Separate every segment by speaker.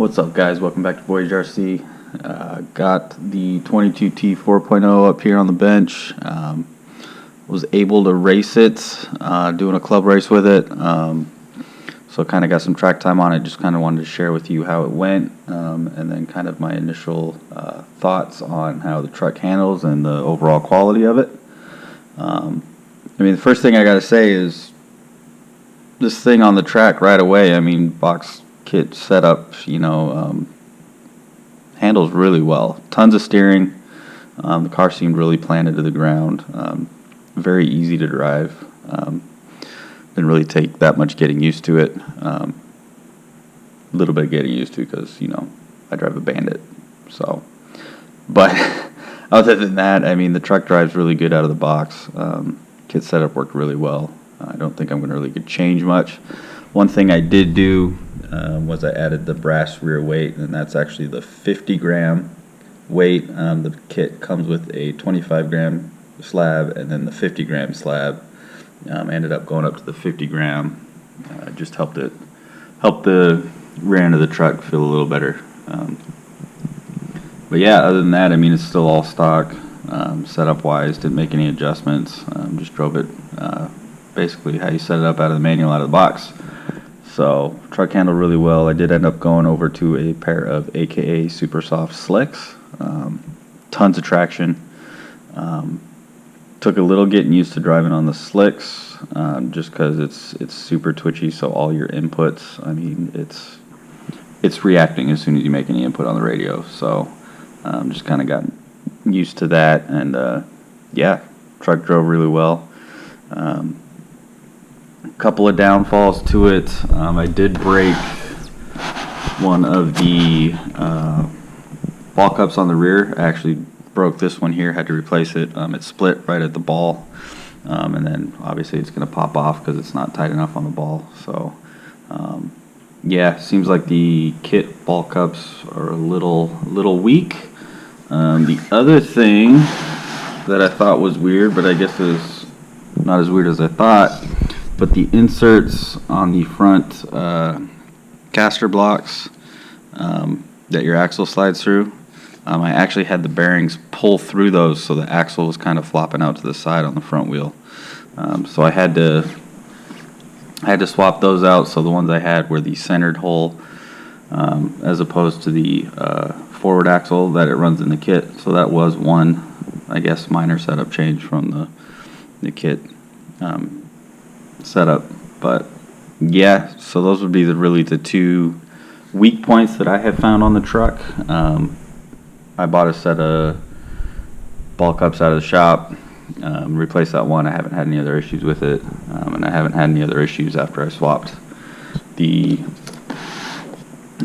Speaker 1: What's up, guys? Welcome back to Voyage RC. Got the 22T 4.0 up here on the bench. Was able to race it, doing a club race with it. So kind of got some track time on it. Just kind of wanted to share with you how it went, and then kind of my initial thoughts on how the truck handles and the overall quality of it. The first thing I got to say is this thing on the track right away. Box kit setup, handles really well. Tons of steering. The car seemed really planted to the ground. Very easy to drive. Didn't really take that much getting used to it. A little bit getting used to because, I drive a Bandit. So, but other than that, the truck drives really good out of the box. Kit setup worked really well. I don't think I'm going to really change much. One thing I did do was I added the brass rear weight, and that's actually the 50 gram weight. The kit comes with a 25 gram slab and then the 50 gram slab. Ended up going up to the 50 gram. Just helped the rear end of the truck feel a little better. But yeah, other than that, it's still all stock. Setup wise, didn't make any adjustments. Just drove it basically how you set it up out of the manual, out of the box. So truck handled really well. I did end up going over to a pair of AKA Super Soft Slicks. Tons of traction. Took a little getting used to driving on the slicks, just because it's super twitchy. So all your inputs, it's reacting as soon as you make any input on the radio. So just kind of got used to that, and yeah, truck drove really well. Couple of downfalls to it. I did break one of the ball cups on the rear. I actually broke this one here, had to replace it. It split right at the ball, and then obviously it's going to pop off because it's not tight enough on the ball. So yeah, seems like the kit ball cups are a little weak. The other thing that I thought was weird, but I guess is not as weird as I thought, but the inserts on the front caster blocks that your axle slides through, I actually had the bearings pull through those, so the axle was kind of flopping out to the side on the front wheel. So I had to swap those out. So the ones I had were the centered hole, as opposed to the forward axle that it runs in the kit. So that was one, I guess, minor setup change from the kit setup. But yeah, so those would be really the two weak points that I have found on the truck. I bought a set of ball cups out of the shop, replaced that one. I haven't had any other issues with it, and I haven't had any other issues after I swapped the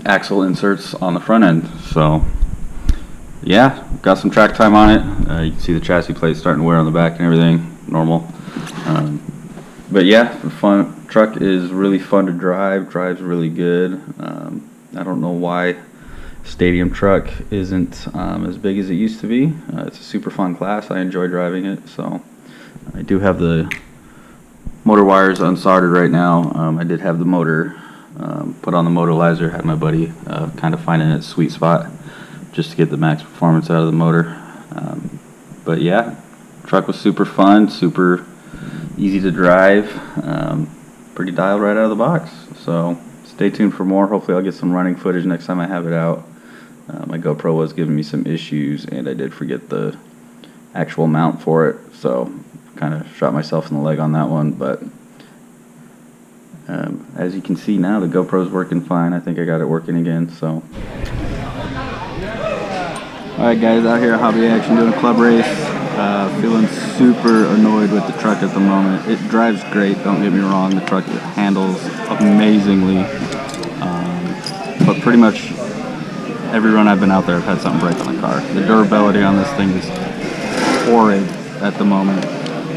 Speaker 1: axle inserts on the front end. So yeah, got some track time on it. You can see the chassis plate starting to wear on the back and everything, normal. But yeah, the fun truck is really fun to drive, drives really good. I don't know why stadium truck isn't as big as it used to be. It's a super fun class. I enjoy driving it. So I do have the motor wires unsoldered right now. I did have the motor put on the motorizer. Had my buddy kind of finding its sweet spot just to get the max performance out of the motor. But yeah, truck was super fun, super easy to drive, pretty dialed right out of the box. So stay tuned for more. Hopefully I'll get some running footage next time I have it out. My GoPro was giving me some issues, and I did forget the actual mount for it, so kind of shot myself in the leg on that one. But as you can see now, the GoPro's working fine. I think I got it working again. So alright guys, out here at Hobby Action doing a club race. Feeling super annoyed with the truck at the moment. It drives great, don't get me wrong. The truck handles amazingly, but pretty much every run I've been out there, I've had something break on the car. The durability on this thing is horrid at the moment.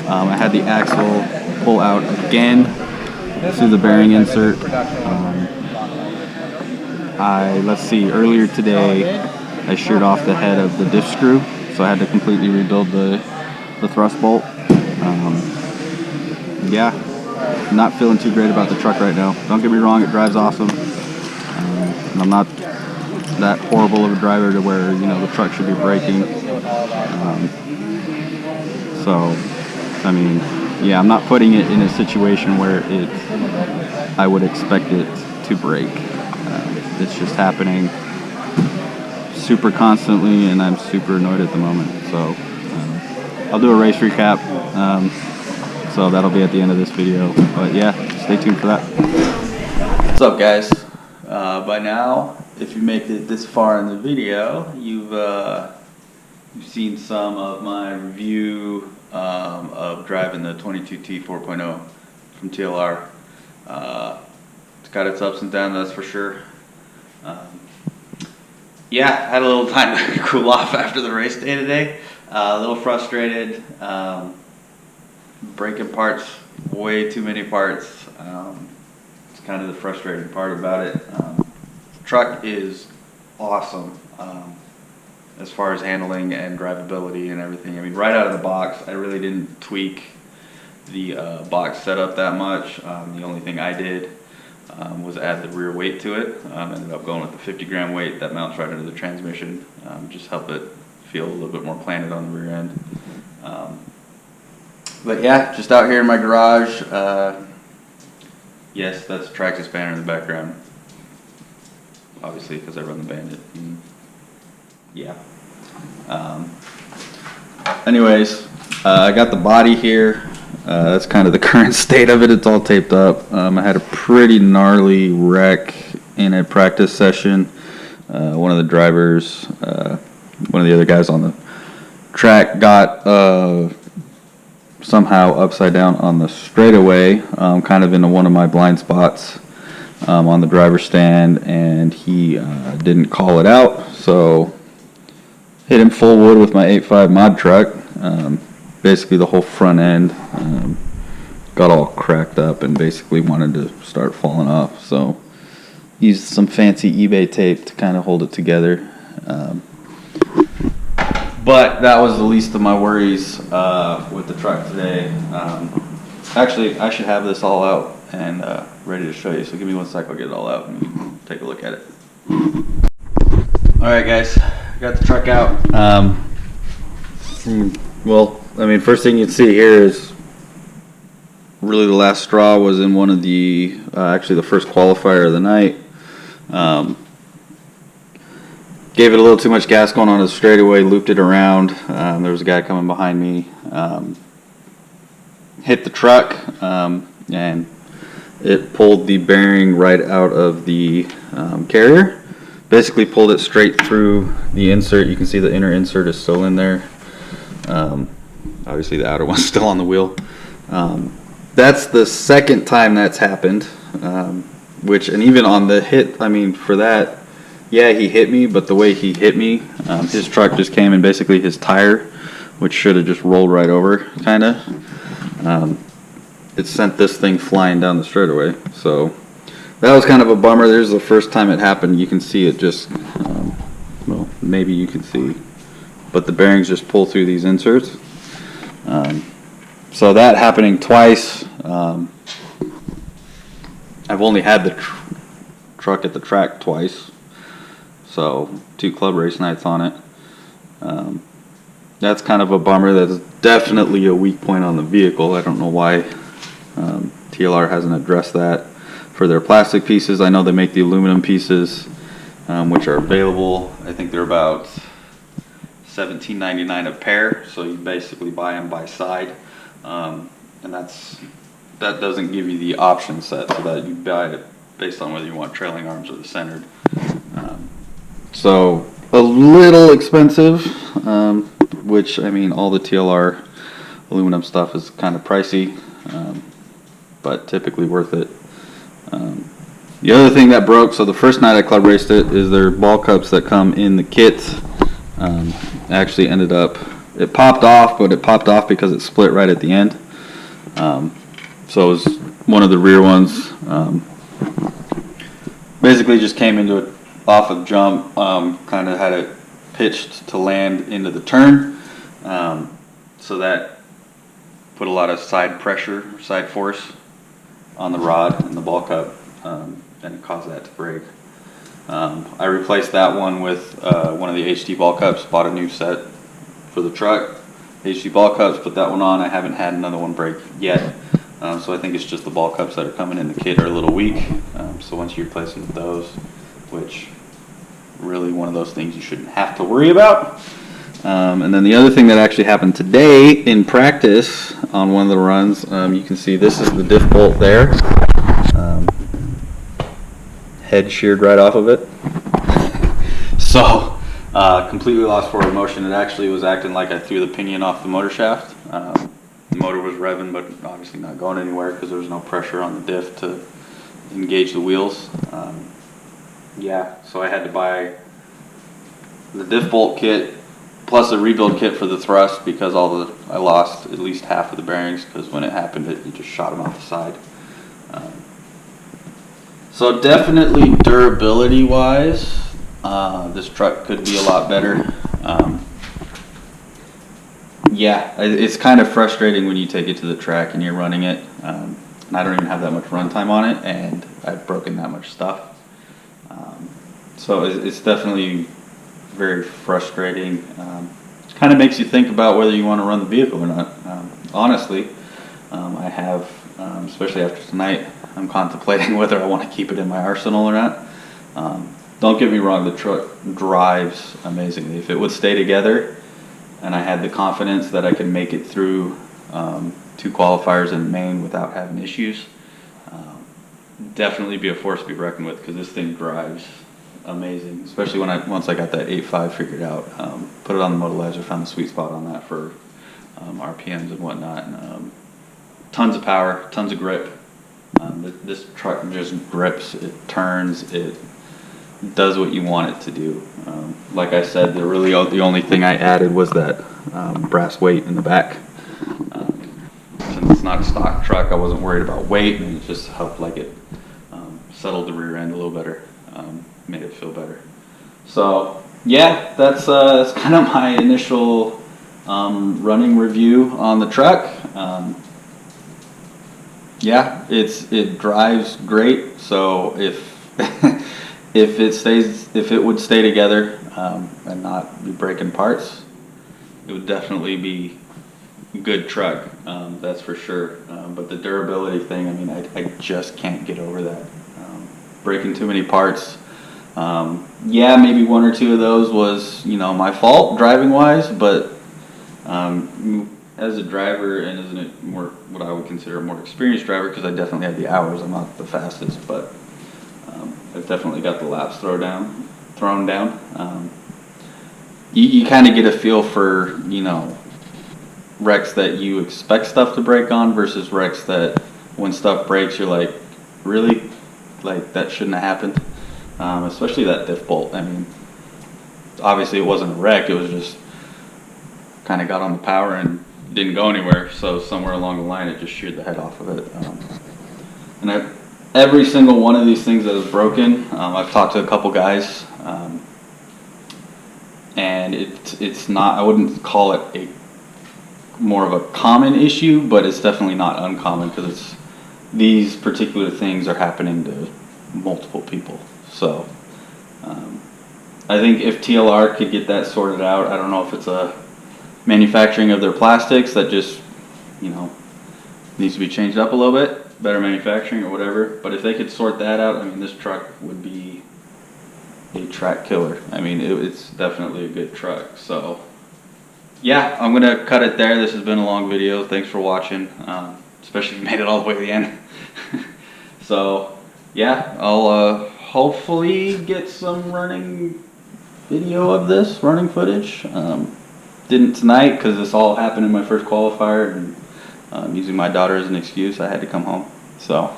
Speaker 1: I had the axle pull out again through the bearing insert. Let's see, earlier today I sheared off the head of the diff screw, so I had to completely rebuild the thrust bolt. Yeah, not feeling too great about the truck right now. Don't get me wrong, it drives awesome. And I'm not that horrible of a driver to where, you know, the truck should be braking. So, I mean, yeah, I'm not putting it in a situation where I would expect it to break. It's just happening super constantly, and I'm super annoyed at the moment. So, I'll do a race recap. So that'll be at the end of this video. But yeah, stay tuned for that. What's up, guys? By now, if you make it this far in the video, you've seen some of my review of driving the 22T 4.0 from TLR. It's got its ups and downs, that's for sure. Yeah, I had a little time to cool off after the race day today. A little frustrated. Breaking parts, way too many parts. It's kind of the frustrating part about it. The truck is awesome as far as handling and drivability and everything. I mean, right out of the box, I really didn't tweak the box setup that much. The only thing I did was add the rear weight to it. Ended up going with the 50-gram weight that mounts right under the transmission. Just help it feel a little bit more planted on the rear end. But yeah, just out here in my garage. Yes, that's a Traxxas banner in the background. Obviously, because I run the Bandit. Yeah. Anyways, I got the body here. That's kind of the current state of it. It's all taped up. I had a pretty gnarly wreck in a practice session. One of the drivers, one of the other guys on the track got somehow upside down on the straightaway, kind of into one of my blind spots on the driver's stand, and he didn't call it out, so hit him full wood with my 8.5 mod truck. Basically the whole front end got all cracked up and basically wanted to start falling off, so used some fancy eBay tape to kind of hold it together. But that was the least of my worries with the truck today. Actually, I should have this all out and ready to show you, so give me 1 sec, I'll get it all out and you can take a look at it. Alright guys, got the truck out. Well, I mean, first thing you'd see here is really the last straw was in one of the, actually the first qualifier of the night. Gave it a little too much gas going on the straightaway, looped it around. There was a guy coming behind me, hit the truck, and it pulled the bearing right out of the carrier. Basically pulled it straight through the insert. You can see the inner insert is still in there. Obviously the outer one's still on the wheel. That's the second time that's happened, and even on the hit, I mean, for that, yeah, he hit me, but the way he hit me, his truck just came and basically his tire, which should have just rolled right over, kind of, it sent this thing flying down the straightaway. So that was kind of a bummer. There's the first time it happened. You can see it just, well, maybe you can see, but the bearings just pull through these inserts. So that happening twice. I've only had the truck at the track twice. So 2 club race nights on it. That's kind of a bummer. That's definitely a weak point on the vehicle. I don't know why TLR hasn't addressed that for their plastic pieces. I know they make the aluminum pieces, which are available. I think they're about $17.99 a pair. So you basically buy them by side, and that doesn't give you the option set, so that you buy it based on whether you want trailing arms or the centered. So a little expensive, which, I mean, all the TLR aluminum stuff is kind of pricey, but typically worth it. The other thing that broke, so the first night I club raced it, is their ball cups that come in the kit. Actually ended up, it popped off, but it popped off because it split right at the end. So it was one of the rear ones. Basically just came into it off of jump, kind of had it pitched to land into the turn, so that put a lot of side pressure, side force on the rod and the ball cup, and it caused that to break. I replaced that one with one of the HD ball cups, bought a new set for the truck, HD ball cups, put that one on. I haven't had another one break yet, so I think it's just the ball cups that are coming in the kit are a little weak. So once you replace them with those, which really one of those things you shouldn't have to worry about. And then the other thing that actually happened today in practice on one of the runs, you can see this is the diff bolt there. Head sheared right off of it. So completely lost forward motion. It actually was acting like I threw the pinion off the motor shaft. The motor was revving, but obviously not going anywhere because there was no pressure on the diff to engage the wheels. Yeah, so I had to buy the diff bolt kit plus a rebuild kit for the thrust because I lost at least half of the bearings because when it happened, it just shot them off the side. So definitely durability wise, this truck could be a lot better. Yeah, it's kind of frustrating when you take it to the track and you're running it. And I don't even have that much runtime on it, and I've broken that much stuff. So it's definitely very frustrating. It kind of makes you think about whether you want to run the vehicle or not. Honestly, I have, especially after tonight, I'm contemplating whether I want to keep it in my arsenal or not. Don't get me wrong, the truck drives amazingly. If it would stay together and I had the confidence that I could make it through 2 qualifiers in Maine without having issues, definitely be a force to be reckoned with because this thing drives amazing, especially once I got that 8.5 figured out. Put it on the Modelizer, found the sweet spot on that for RPMs and whatnot. And, tons of power, tons of grip. This truck just grips, it turns, it does what you want it to do. Like I said, the only thing I added was that brass weight in the back. Since it's not a stock truck, I wasn't worried about weight, and it just helped like it settled the rear end a little better, made it feel better. So yeah, that's kind of my initial running review on the truck. Yeah, it drives great. So if if it would stay together and not be breaking parts, it would definitely be a good truck. That's for sure. But the durability thing, I mean, I just can't get over that. Breaking too many parts. Yeah, maybe 1 or 2 of those was my fault driving wise, but as a driver and as a more what I would consider a more experienced driver, because I definitely have the hours, I'm not the fastest, but I've definitely got the laps thrown down. You kind of get a feel for wrecks that you expect stuff to break on versus wrecks that when stuff breaks you're like, really, like that shouldn't have happened. Especially that diff bolt. I mean, obviously it wasn't a wreck, it was just kind of got on the power and didn't go anywhere, so somewhere along the line it just sheared the head off of it. And every single one of these things that is broken, I've talked to a couple guys, and it's not, I wouldn't call it a more of a common issue, but it's definitely not uncommon because these particular things are happening to multiple people. So I think if TLR could get that sorted out, I don't know if it's a manufacturing of their plastics that just needs to be changed up a little bit, better manufacturing or whatever, but if they could sort that out, I mean, this truck would be a track killer. I mean, it's definitely a good truck. So yeah, I'm gonna cut it there. This has been a long video. Thanks for watching, especially if you made it all the way to the end. So yeah, I'll hopefully get some running video of this, running footage. Didn't tonight because this all happened in my first qualifier, and using my daughter as an excuse, I had to come home, so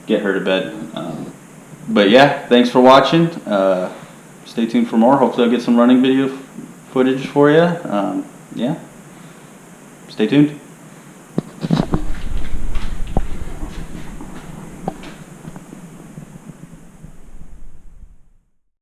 Speaker 1: get her to bed. But yeah, thanks for watching. Stay tuned for more. Hopefully I'll get some running video footage for you. Yeah, stay tuned.